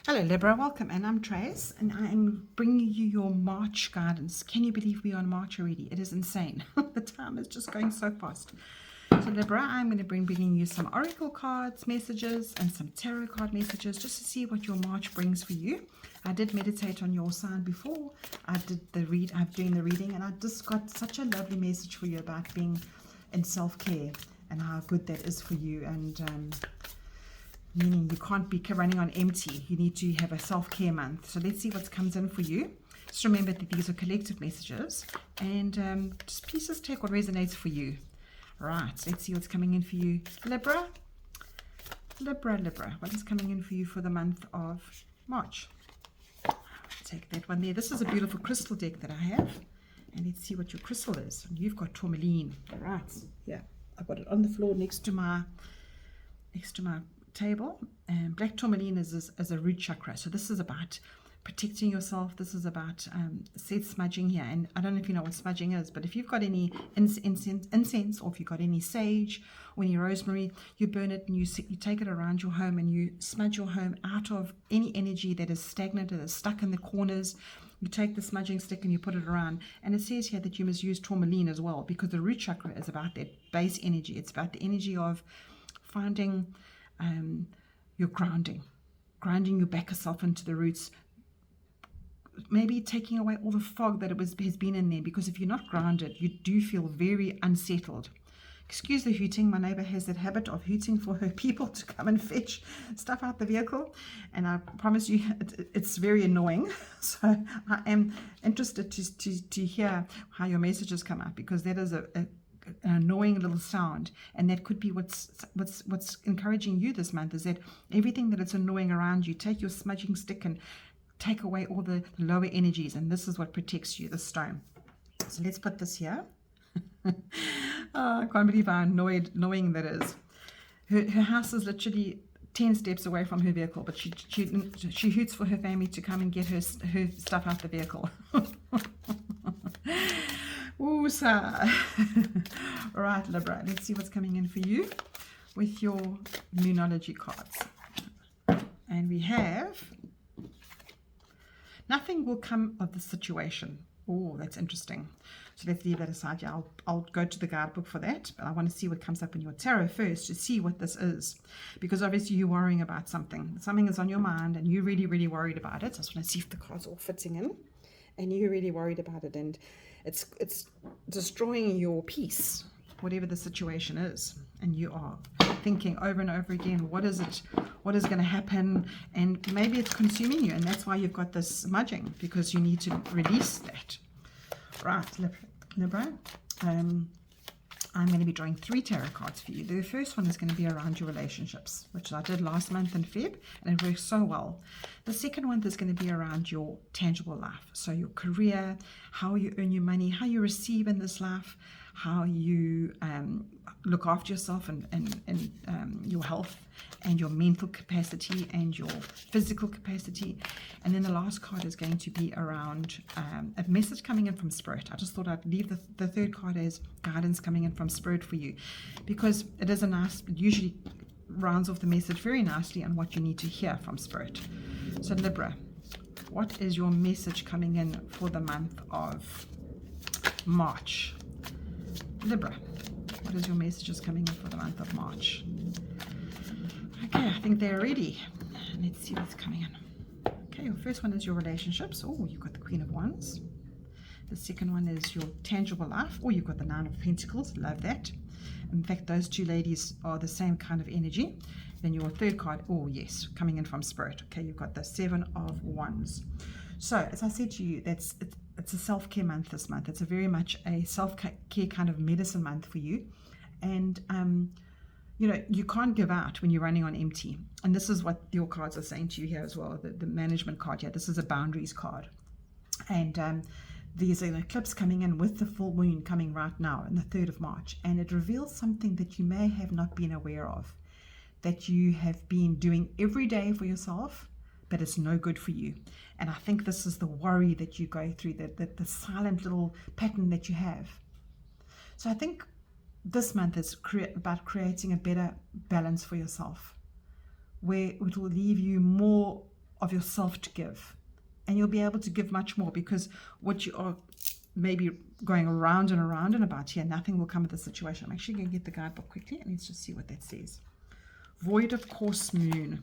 Hello Libra, welcome, and I'm Trace, and I am bringing you your March guidance. Can you believe we are on March already? It is insane. The time is just going so fast. So Libra, I'm going to bringing you some oracle cards, messages, and some tarot card messages just to see what your March brings for you. I did meditate on your sign before. I'm doing the reading, and I just got such a lovely message for you about being in self-care and how good that is for you, and meaning you can't be running on empty. You need to have a self-care month. So let's see what comes in for you. Just remember that these are collective messages, and just please just take what resonates for you. Right, let's see what's coming in for you. Libra, what is coming in for you for the month of March? Take that one there. This is a beautiful crystal deck that I have, and let's see what your crystal is. And you've got tourmaline. Right, yeah, I've got it on the floor next to my table. And black tourmaline is a root chakra, so this is about protecting yourself. This is about said smudging here, and I don't know if you know what smudging is, but if you've got any incense, or if you've got any sage or any rosemary, you burn it and you take it around your home, and you smudge your home out of any energy that is stagnant, that is stuck in the corners. You take the smudging stick and you put it around, and it says here that you must use tourmaline as well, because the root chakra is about that base energy. It's about the energy of finding your grounding your back self into the roots, maybe taking away all the fog that has been in there, because if you're not grounded, you do feel very unsettled. Excuse the hooting. My neighbor has that habit of hooting for her people to come and fetch stuff out the vehicle, and I promise you it's very annoying. So I am interested to hear how your messages come out, because that is an annoying little sound, and that could be what's encouraging you this month, is that everything that is annoying around you, take your smudging stick and take away all the lower energies, and this is what protects you, the stone. So let's put this here. Oh, I can't believe how annoying that is. Her house is literally 10 steps away from her vehicle, but she hoots for her family to come and get her stuff out the vehicle. Ooh, sir. All right, Libra, let's see what's coming in for you with your Moonology cards. And we have, nothing will come of the situation. Oh, that's interesting. So let's leave that aside. Yeah, I'll go to the guidebook for that, but I want to see what comes up in your tarot first to see what this is, because obviously you're worrying about something. Something is on your mind, and you're really, really worried about it. I just want to see if the cards are all fitting in, and you're really worried about it, and it's destroying your peace, whatever the situation is, and you are thinking over and over again, what is going to happen, and maybe it's consuming you, and that's why you've got this smudging, because you need to release that. Right, Libra, I'm going to be drawing 3 tarot cards for you. The first one is going to be around your relationships, which I did last month in Feb, and it worked so well. The second one is going to be around your tangible life, so your career, how you earn your money, how you receive in this life, how you look after yourself, and your health, and your mental capacity, and your physical capacity. And then the last card is going to be around a message coming in from Spirit. I just thought I'd leave the third card as guidance coming in from Spirit for you, because it usually rounds off the message very nicely on what you need to hear from Spirit. So Libra, what is your message coming in for the month of March? Libra, what is your messages coming in for the month of March? Okay, I think they're ready. Let's see what's coming in. Okay, your first one is your relationships. Oh, you've got the Queen of Wands. The second one is your tangible life. Oh, you've got the Nine of Pentacles. Love that. In fact, those two ladies are the same kind of energy. Then your third card, oh yes, coming in from Spirit. Okay, you've got the Seven of Wands. So, as I said to you, it's a self-care month this month. It's a very much a self-care kind of medicine month for you. And, you know, you can't give out when you're running on empty. And this is what your cards are saying to you here as well, the management card here. This is a boundaries card. And there's an eclipse coming in with the full moon coming right now on the 3rd of March. And it reveals something that you may have not been aware of, that you have been doing every day for yourself, but it's no good for you. And I think this is the worry that you go through, the silent little pattern that you have. So I think this month is about creating a better balance for yourself, where it will leave you more of yourself to give. And you'll be able to give much more, because what you are maybe going around and around and about here, nothing will come of the situation. I'm actually going to get the guidebook quickly and let's just see what that says. Void of course moon.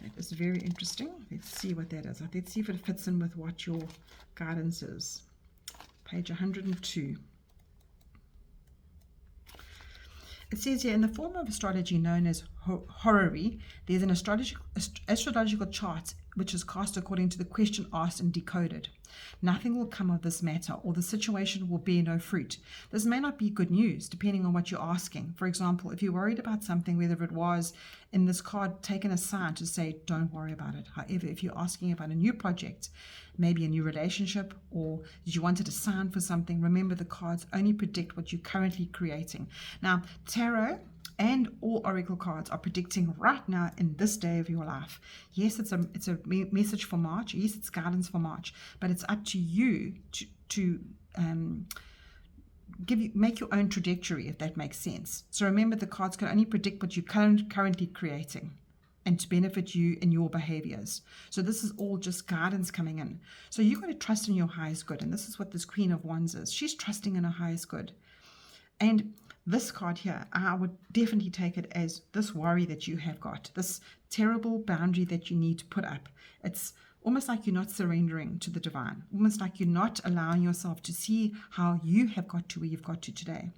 That is very interesting. Let's see what that is. Let's see if it fits in with what your guidance is. Page 102. It says here, in the form of astrology known as horary, there's an astrological chart which is cast according to the question asked and decoded. Nothing will come of this matter, or the situation will bear no fruit. This may not be good news, depending on what you're asking. For example, if you're worried about something, whether it was in this card taken aside to say, don't worry about it. However, if you're asking about a new project, maybe a new relationship, or you wanted to sign for something, remember the cards only predict what you're currently creating. Now, tarot and all oracle cards are predicting right now in this day of your life. Yes, it's a message for March. Yes, it's guidance for March, but it's up to you to make your own trajectory, if that makes sense. So remember, the cards can only predict what you're currently creating and to benefit you in your behaviors. So this is all just guidance coming in. So you've got to trust in your highest good, and this is what this Queen of Wands is. She's trusting in her highest good. And this card here, I would definitely take it as this worry that you have got, this terrible boundary that you need to put up. It's almost like you're not surrendering to the divine, almost like you're not allowing yourself to see how you have got to where you've got to today.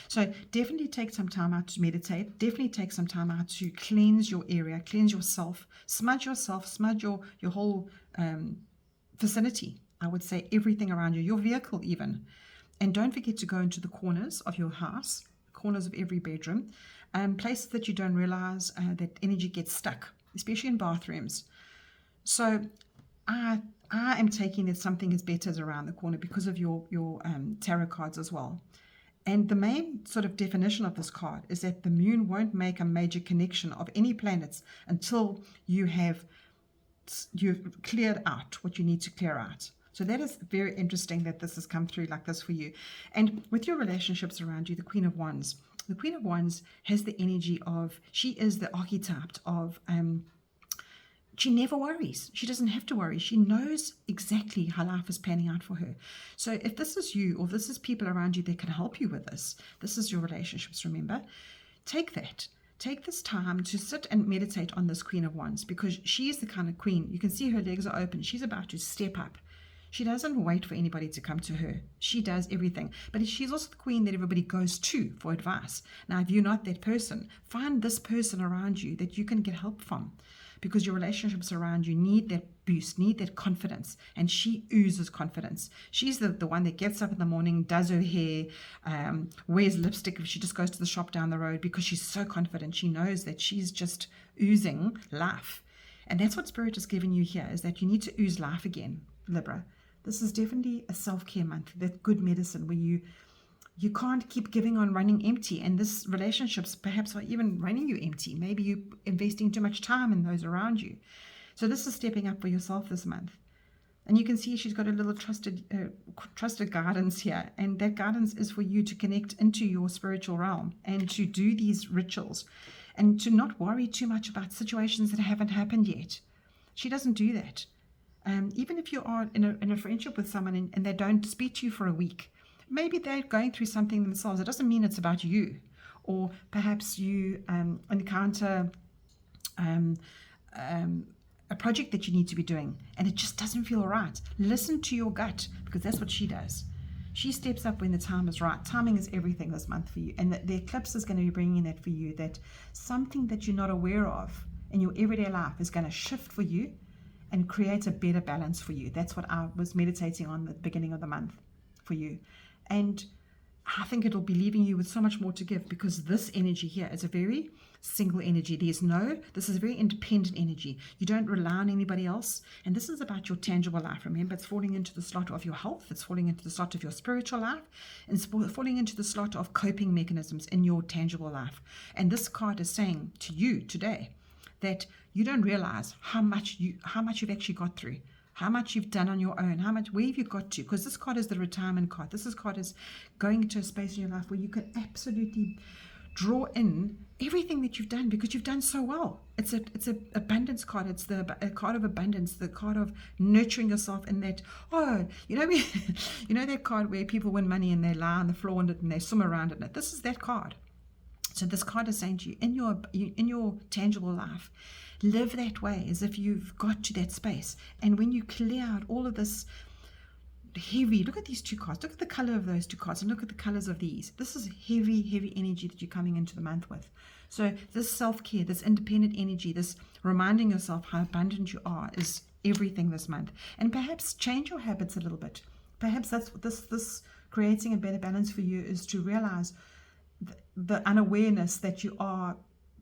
So definitely take some time out to meditate. Definitely take some time out to cleanse your area, cleanse yourself, smudge your whole vicinity. I would say everything around you, your vehicle even. And don't forget to go into the corners of your house, corners of every bedroom, places that you don't realize that energy gets stuck, especially in bathrooms. So I am taking that something is better around the corner because of your tarot cards as well. And the main sort of definition of this card is that the moon won't make a major connection of any planets until you've cleared out what you need to clear out. So that is very interesting that this has come through like this for you. And with your relationships around you, the Queen of Wands has the energy of, she is the archetype of, she never worries. She doesn't have to worry. She knows exactly how life is panning out for her. So if this is you, or this is people around you that can help you with this is your relationships, remember, take that. Take this time to sit and meditate on this Queen of Wands, because she is the kind of queen. You can see her legs are open. She's about to step up. She doesn't wait for anybody to come to her. She does everything. But she's also the queen that everybody goes to for advice. Now, if you're not that person, find this person around you that you can get help from, because your relationships around you need that boost, need that confidence. And she oozes confidence. She's the one that gets up in the morning, does her hair, wears lipstick if she just goes to the shop down the road, because she's so confident. She knows that she's just oozing life. And that's what Spirit is giving you here, is that you need to ooze life again, Libra. This is definitely a self-care month, that good medicine where you can't keep giving on running empty. And this relationships perhaps are even running you empty. Maybe you're investing too much time in those around you. So this is stepping up for yourself this month. And you can see she's got a little trusted guidance here. And that guidance is for you to connect into your spiritual realm and to do these rituals and to not worry too much about situations that haven't happened yet. She doesn't do that. Even if you are in a friendship with someone and they don't speak to you for a week, maybe they're going through something themselves. It doesn't mean it's about you. Or perhaps you encounter a project that you need to be doing and it just doesn't feel right. Listen to your gut, because that's what she does. She steps up when the time is right. Timing is everything this month for you. And the eclipse is going to be bringing that for you, that something that you're not aware of in your everyday life is going to shift for you and create a better balance for you. That's what I was meditating on at the beginning of the month for you. And I think it'll be leaving you with so much more to give, because this energy here is a very single energy. This is a very independent energy. You don't rely on anybody else. And this is about your tangible life. Remember, it's falling into the slot of your health. It's falling into the slot of your spiritual life. And it's falling into the slot of coping mechanisms in your tangible life. And this card is saying to you today that you don't realize how much you've actually got through, how much you've done on your own, where have you got to? Because this card is the retirement card. This card is going to a space in your life where you can absolutely draw in everything that you've done because you've done so well. It's a abundance card. It's a card of abundance, the card of nurturing yourself in that, you know that card where people win money and they lie on the floor in it and they swim around in it. This is that card. So this card is saying to you, in your tangible life, live that way as if you've got to that space. And when you clear out all of this heavy, look at these two cards, look at the color of those two cards and look at the colors of these. This is heavy energy that you're coming into the month with. So this self-care, this independent energy, this reminding yourself how abundant you are is everything this month. And perhaps change your habits a little bit. Perhaps that's what this creating a better balance for you is to realize the unawareness that you are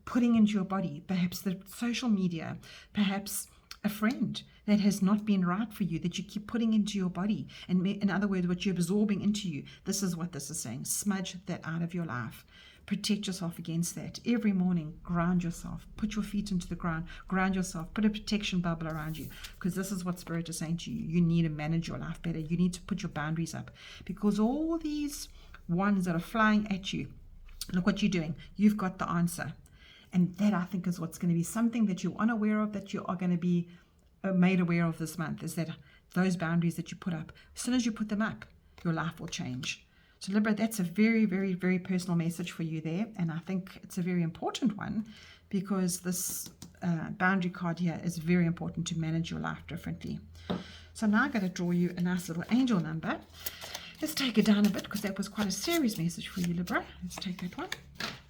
putting into your body, perhaps the social media, perhaps a friend that has not been right for you, that you keep putting into your body. And in other words, what you're absorbing into you. This is what this is saying. Smudge that out of your life. Protect yourself against that. Every morning, ground yourself. Put your feet into the ground. Ground yourself. Put a protection bubble around you. Because this is what Spirit is saying to you. You need to manage your life better. You need to put your boundaries up. Because all these ones that are flying at you, look what you're doing. You've got the answer. And that, I think, is what's going to be something that you're unaware of, that you are going to be made aware of this month, is that those boundaries that you put up, as soon as you put them up, your life will change. So Libra, that's a very, very, very personal message for you there. And I think it's a very important one because this boundary card here is very important to manage your life differently. So now I'm going to draw you a nice little angel number. Let's take it down a bit because that was quite a serious message for you, Libra. Let's take that one.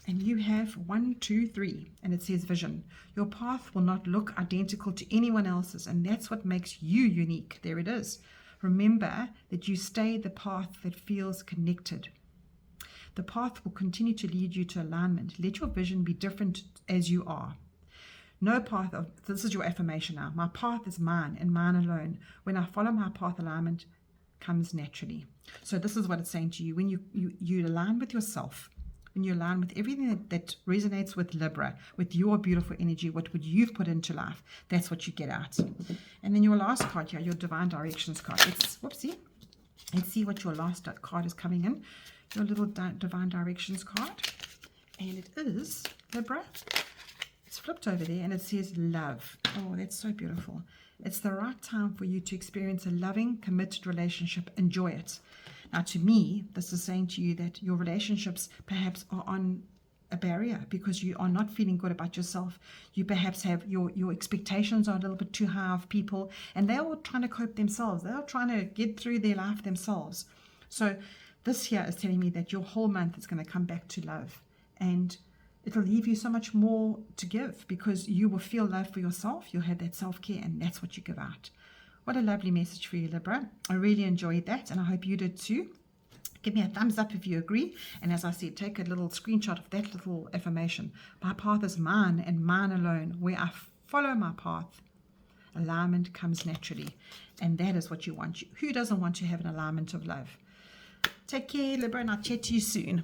And you have 1, 2, 3, and it says vision. Your path will not look identical to anyone else's, and that's what makes you unique. There it is. Remember that you stay the path that feels connected. The path will continue to lead you to alignment. Let your vision be different as you are. No path of, this is your affirmation now. My path is mine and mine alone. When I follow my path, alignment comes naturally. So this is what it's saying to you. When you align with yourself, when you align with everything that resonates with Libra, with your beautiful energy, what you've put into life, that's what you get out. And then your last card here, your Divine Directions card. Let's see what your last card is coming in. Your little Divine Directions card. And it is, Libra, it's flipped over there and it says love. Oh, that's so beautiful. It's the right time for you to experience a loving, committed relationship. Enjoy it. Now, to me, this is saying to you that your relationships perhaps are on a barrier because you are not feeling good about yourself. You perhaps have your expectations are a little bit too high of people, and they're all trying to cope themselves. They're trying to get through their life themselves. So this here is telling me that your whole month is going to come back to love, and it'll leave you so much more to give because you will feel love for yourself. You'll have that self-care, and that's what you give out. What a lovely message for you, Libra. I really enjoyed that, and I hope you did too. Give me a thumbs up if you agree. And as I said, take a little screenshot of that little affirmation. My path is mine and mine alone. Where I follow my path, alignment comes naturally. And that is what you want. Who doesn't want to have an alignment of love? Take care, Libra, and I'll chat to you soon.